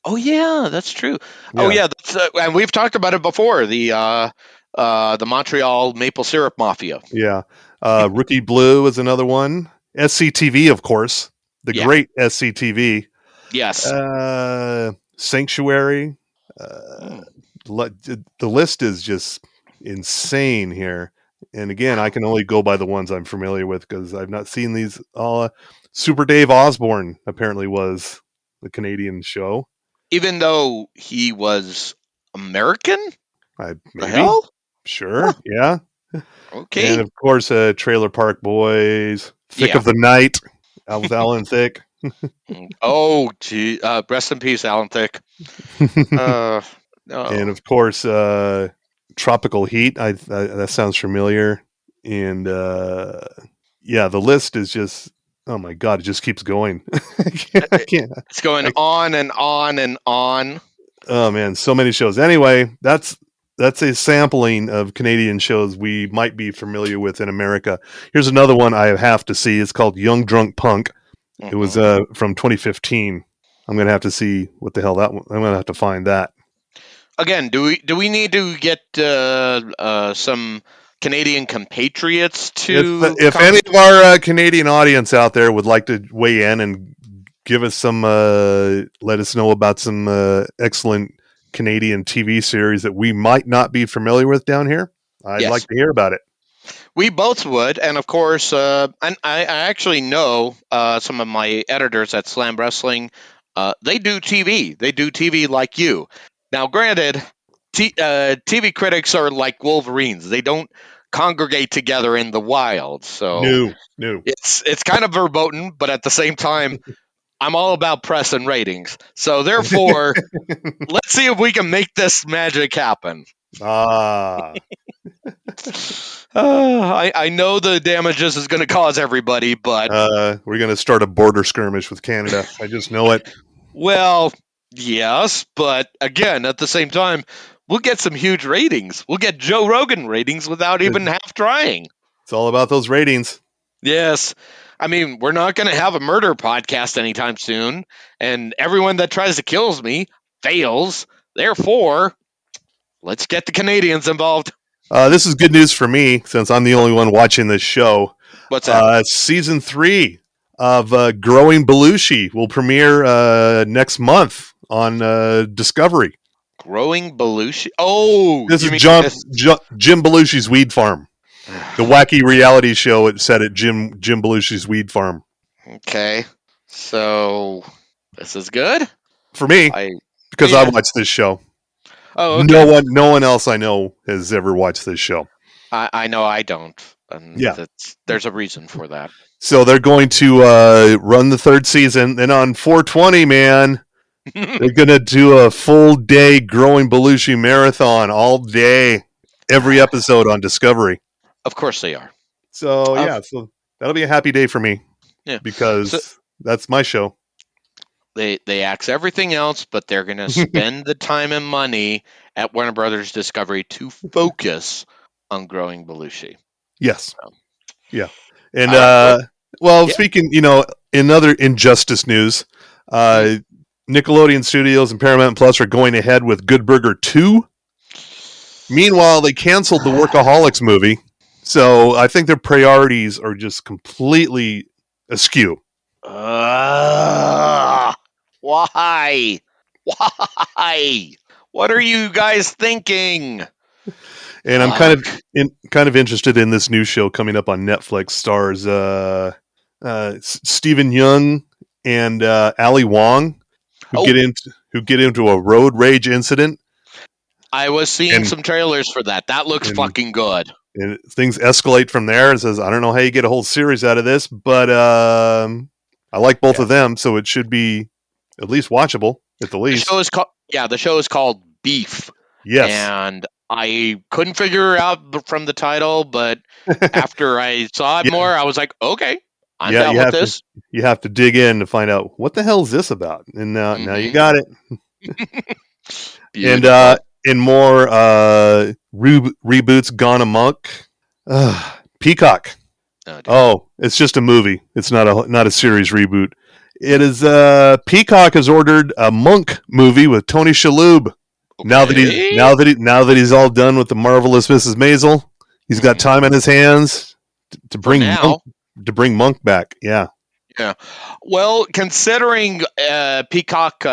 oh yeah, that's true. Oh Yeah. yeah, and we've talked about it before. The Montreal Maple Syrup Mafia. Yeah. Rookie Blue is another one. SCTV, of course. The Yeah. great SCTV. Yes. Sanctuary. Hmm. The list is just insane here. And again, I can only go by the ones I'm familiar with because I've not seen these all. Super Dave Osborne apparently was the Canadian show. Even though he was American, the Maybe. hell? Sure. Huh. Yeah. Okay. And of course, Trailer Park Boys, Thick Yeah. of the Night, with Alan Thicke. Oh, gee. Rest in peace, Alan Thicke. No. And of course, Tropical Heat. That sounds familiar. And yeah, the list is just, oh my God, it just keeps going. I can't. It's going on and on and on. Oh man, so many shows. Anyway, that's a sampling of Canadian shows we might be familiar with in America. Here's another one I have to see. It's called Young Drunk Punk. It was from 2015. I'm gonna have to see what the hell that one. I'm gonna have to find that. Again, do we need to get some Canadian compatriots to? If any of our Canadian audience out there would like to weigh in and give us some, let us know about some excellent Canadian TV series that we might not be familiar with down here, I'd Yes. like to hear about it. We both would, and of course, and I actually know some of my editors at Slam Wrestling. They do TV. They do TV like you. Now, granted, TV critics are like wolverines. They don't congregate together in the wild. So No. it's kind of verboten, but at the same time, I'm all about press and ratings. So therefore, let's see if we can make this magic happen. Ah, I know the damage this is going to cause everybody, but we're going to start a border skirmish with Canada. I just know it. well, yes, but again, at the same time, we'll get some huge ratings. We'll get Joe Rogan ratings without even half trying. It's all about those ratings. Yes. I mean, we're not going to have a murder podcast anytime soon, and everyone that tries to kill me fails. Therefore, let's get the Canadians involved. This is good news for me since I'm the only one watching this show. What's that? Season 3 of Growing Belushi will premiere next month on Discovery. Growing Belushi? Oh! This is Jim Belushi's Weed Farm. The wacky reality show it set at Jim Belushi's Weed Farm. Okay. So, this is good? For me, because I watched this show. Oh, okay. No one else I know has ever watched this show. I know I don't. And yeah. There's a reason for that. So they're going to run the 3rd season. Then on 420, man, they're going to do a full day Growing Belushi marathon all day, every episode on Discovery. Of course they are. So, yeah, so that'll be a happy day for me. Yeah. Because that's my show. They axe everything else, but they're going to spend the time and money at Warner Brothers Discovery to focus on Growing Belushi. Yes. So. Yeah. And, speaking, in other Injustice news, Nickelodeon Studios and Paramount Plus are going ahead with Good Burger 2. Meanwhile, they canceled the Workaholics movie. So I think their priorities are just completely askew. Why? What are you guys thinking? And I'm kind of interested in this new show coming up on Netflix. Stars Stephen Yeun and Ali Wong, who get into a road rage incident. I was seeing some trailers for that. That looks fucking good. And things escalate from there. It says, I don't know how you get a whole series out of this, but I like both of them, so it should be at least watchable, at the least. The show is called Beef. Yes. And I couldn't figure out from the title, but after I saw it more, I was like, okay, I'm down with this. You have to dig in to find out what the hell is this about. And now you got it. And Beautiful. in more reboots gone amok, Peacock. Oh, dear. Oh, it's just a movie. It's not a series reboot. It is Peacock has ordered a Monk movie with Tony Shalhoub. Okay. Now that he's all done with the marvelous Mrs. Maisel, he's got time in his hands to For bring now. Monk back. Yeah. Yeah. Well, considering Peacock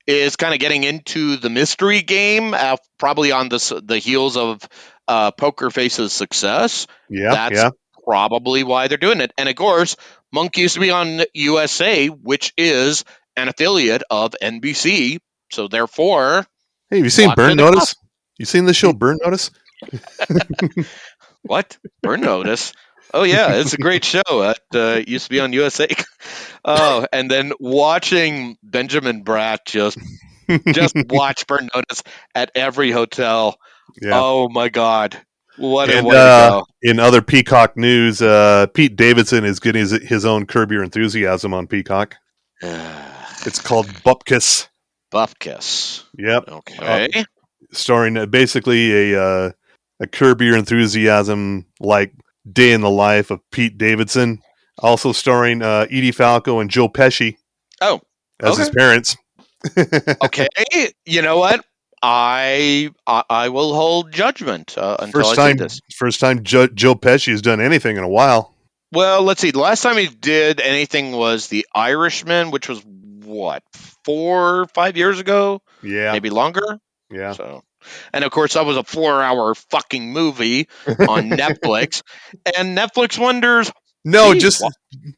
is kind of getting into the mystery game, probably on the heels of Poker Face's success, Yeah. that's probably why they're doing it. And of course, Monk used to be on USA, which is an affiliate of NBC. So therefore, Hey, have you seen watch Burn it. Notice? You seen the show Burn Notice? What? Burn Notice? Oh yeah, it's a great show. It used to be on USA. Oh, and then watching Benjamin Bratt just watch Burn Notice at every hotel. Yeah. Oh my God, what a And way to go! in other Peacock news, Pete Davidson is getting his own Curb Your Enthusiasm on Peacock. It's called Bupkis. Bupkis. Yep. Okay. Starring basically a Curb Your Enthusiasm like day in the life of Pete Davidson. Also starring Edie Falco and Joe Pesci Oh, as his okay. parents. Okay. You know what? I will hold judgment until I see this. First time Joe Pesci has done anything in a while. Well, let's see. The last time he did anything was The Irishman, which was what, 4 or 5 years ago? Yeah. Maybe longer. Yeah. So, and of course, that was a 4-hour fucking movie on Netflix, and Netflix wonders. No, Geez,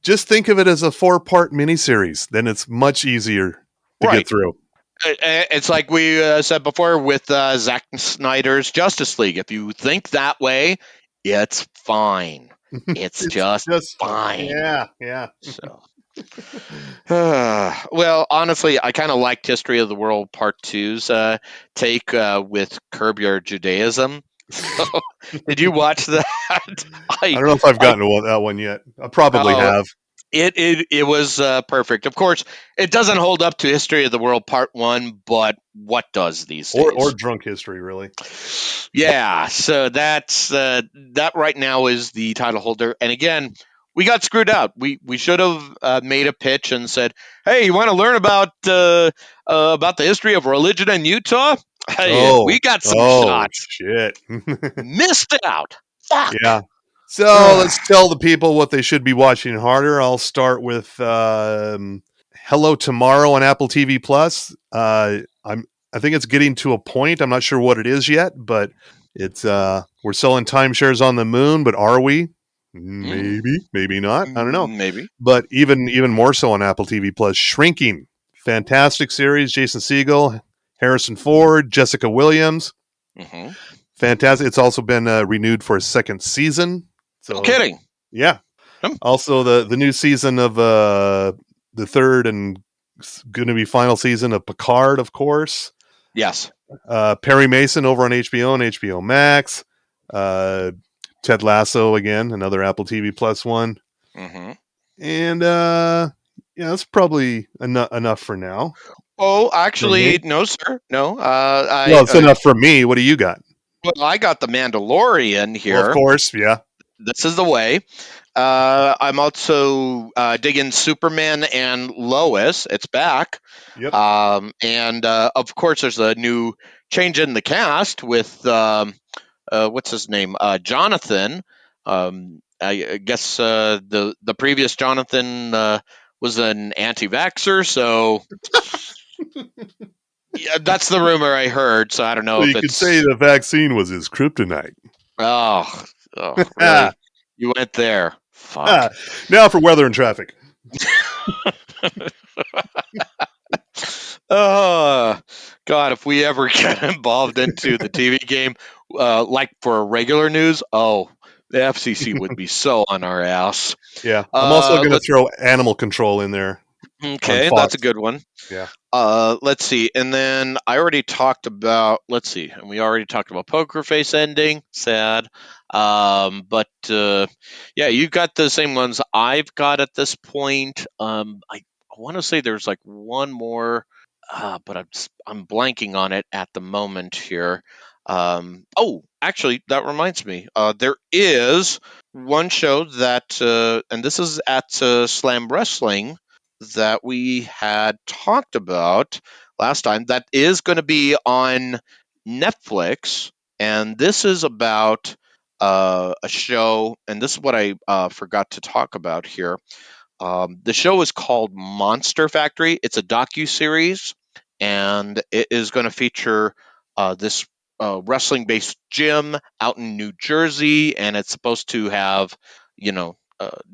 just think of it as a 4-part miniseries. Then it's much easier to get through. It's like we said before with Zack Snyder's Justice League. If you think that way, it's fine. It's just fine. Yeah. So, well, honestly, I kind of liked History of the World Part 2's take with Curb Your Judaism. So, did you watch that? I don't know if I've gotten to that one yet. I probably have. It was perfect. Of course, it doesn't hold up to History of the World Part 1, but what does these days? Or Drunk History, really. Yeah, so that's that right now is the title holder. And again, we got screwed out. We should have made a pitch and said, "Hey, you want to learn about the history of religion in Utah? Hey, we got some shots. Shit. Missed it out. Fuck." Yeah. So let's tell the people what they should be watching harder. I'll start with Hello Tomorrow on Apple TV Plus. I think it's getting to a point. I'm not sure what it is yet, but it's we're selling timeshares on the moon, but are we? Maybe not. I don't know. Maybe. But even more so on Apple TV Plus, Shrinking. Fantastic series. Jason Segel, Harrison Ford, Jessica Williams. Mm-hmm. Fantastic. It's also been renewed for a second season. So, no kidding. Yeah. Also, the new season of the third and going to be final season of Picard, of course. Yes. Perry Mason over on HBO and HBO Max. Ted Lasso again, another Apple TV Plus one. Mm-hmm. And yeah, that's probably enough for now. Oh, actually, no, sir. No. Well, it's enough for me. What do you got? Well, I got the Mandalorian here. Well, of course, yeah. This is the way. I'm also digging Superman and Lois. It's back. Yep. And of course, there's a new change in the cast with what's his name? Jonathan. I guess the previous Jonathan was an anti-vaxxer, so yeah, that's the rumor I heard. So I don't know So if you could it's say the vaccine was his kryptonite. oh really? You went there. Fuck. Now for weather and traffic. Oh God! If we ever get involved into the TV game, like for regular news, the FCC would be so on our ass. Yeah, I'm also going to throw animal control in there. Okay, that's a good one. Yeah. Let's see, and then I already talked about. Let's see, and we already talked about Poker Face ending. Sad. But yeah, you got the same ones I've got at this point. I want to say there's like one more. but I'm blanking on it at the moment here. Actually, that reminds me. There is one show that, and this is at Slam Wrestling, that we had talked about last time. That is going to be on Netflix, and this is about a show. And this is what I forgot to talk about here. The show is called Monster Factory. It's a docu-series, and it is going to feature this wrestling-based gym out in New Jersey, and it's supposed to have,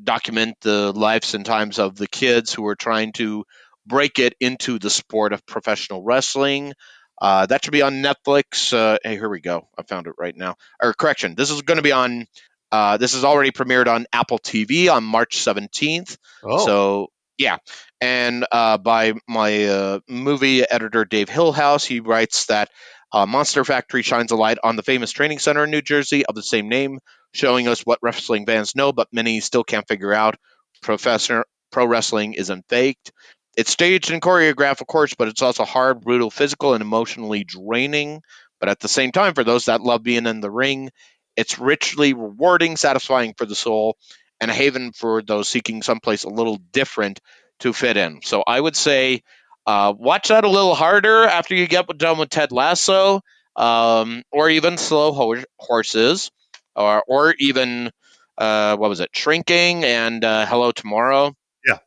document the lives and times of the kids who are trying to break it into the sport of professional wrestling. That should be on Netflix. Hey, here we go. I found it right now. Or correction, this is going to be on. This is already premiered on Apple TV on March 17th. Oh, So yeah, and by my movie editor Dave Hillhouse, he writes that Monster Factory shines a light on the famous training center in New Jersey of the same name, showing us what wrestling fans know, but many still can't figure out. Pro wrestling isn't faked. It's staged and choreographed, of course, but it's also hard, brutal, physical, and emotionally draining. But at the same time, for those that love being in the ring, it's richly rewarding, satisfying for the soul, and a haven for those seeking someplace a little different to fit in. So I would say watch that a little harder after you get done with Ted Lasso, or even Slow Horses, or even what was it, Shrinking and Hello Tomorrow.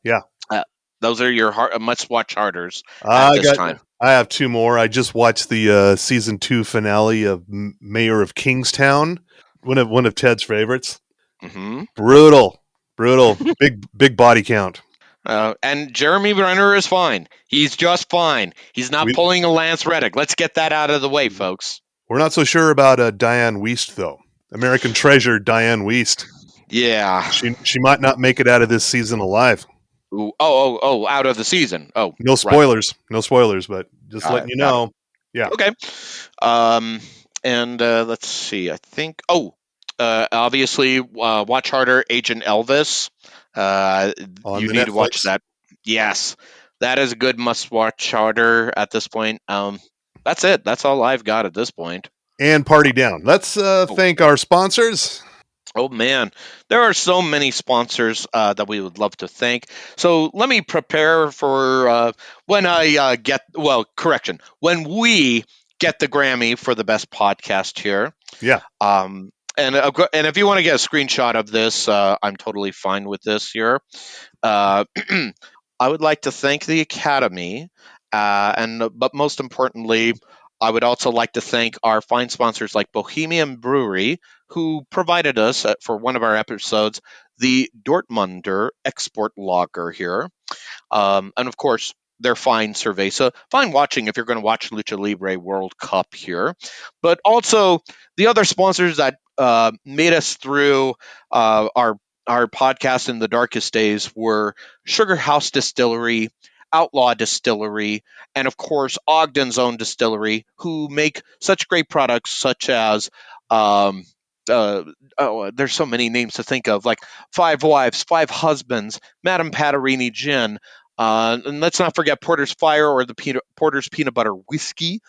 yeah. Uh, those are your must-watch harders at I this got. time. I have two more. I just watched the season 2 finale of Mayor of Kingstown, one of Ted's favorites. Hmm. Brutal, big body count. And Jeremy Renner is fine. He's just fine. He's not We, pulling a Lance Reddick. Let's get that out of the way, folks. we're not so sure about Diane Weist though. American Treasure Diane Weist. Yeah. She might not make it out of this season alive. Ooh, out of the season. Oh, No right. spoilers, but just letting you know. Yeah. Okay. And let's see. I think. Obviously, watch harder, Agent Elvis. On You the need to watch Netflix. that. Yes, that is a good must-watch harder at this point. That's it. That's all I've got at this point. And Party Down. Let's thank our sponsors. Oh man, there are so many sponsors that we would love to thank. So let me prepare for when I get, well, correction, when we get the Grammy for the best podcast here. Yeah. And if you want to get a screenshot of this, I'm totally fine with this here. I would like to thank the Academy, but most importantly, I would also like to thank our fine sponsors like Bohemian Brewery, who provided us for one of our episodes the Dortmunder Export Lager here, and of course their fine cerveza. Fine watching if you're going to watch Lucha Libre World Cup here, but also the other sponsors that made us through our podcast in the darkest days were Sugar House Distillery, Outlaw Distillery, and of course Ogden's own distillery, who make such great products such as there's so many names to think of, like Five Wives, Five Husbands, Madame Patarini Gin. And let's not forget Porter's Fire or the Porter's Peanut Butter Whiskey.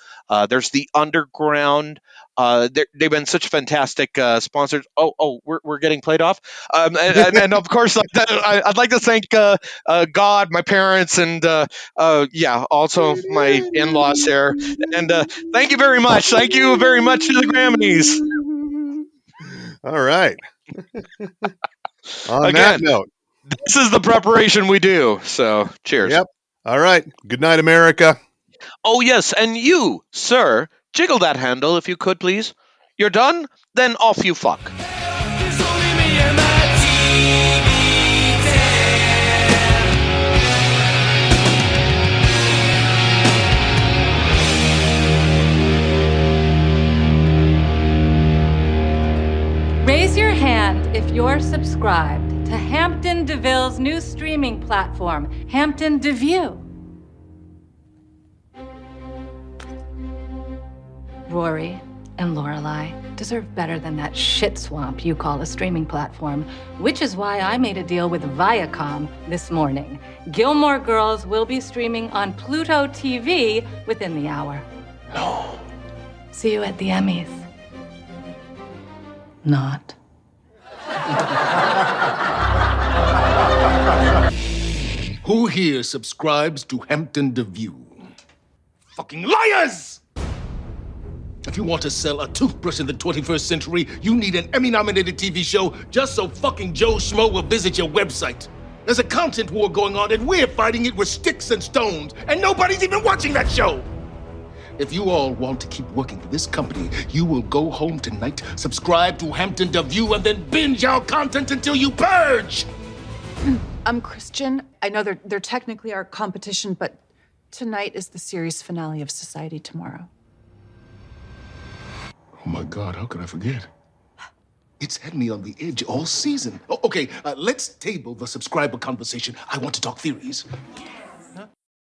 There's the Underground. They've been such fantastic sponsors. We're getting played off. And of course, I'd like to thank God, my parents, and also my in-laws here. And thank you very much. Thank you very much to the Grammys. All right. On Again, that note, this is the preparation we do. So, cheers. Yep. All right. Good night, America. Oh, yes. And you, sir, jiggle that handle if you could, please. You're done? Then off you fuck. Raise your hand if you're subscribed to Hampton DeVille's new streaming platform, Hampton DeView. Rory and Lorelai deserve better than that shit swamp you call a streaming platform, which is why I made a deal with Viacom this morning. Gilmore Girls will be streaming on Pluto TV within the hour. No. See you at the Emmys. Not. Who here subscribes to Hampton DeView? Fucking liars! If you want to sell a toothbrush in the 21st century, you need an Emmy-nominated TV show just so fucking Joe Schmo will visit your website. There's a content war going on, and we're fighting it with sticks and stones, and nobody's even watching that show! If you all want to keep working for this company, you will go home tonight, subscribe to Hampton DeView, and then binge our content until you purge! I'm Christian. I know they're technically our competition, but tonight is the series finale of Society Tomorrow. Oh my God, how could I forget? It's had me on the edge all season. Okay, let's table the subscriber conversation. I want to talk theories.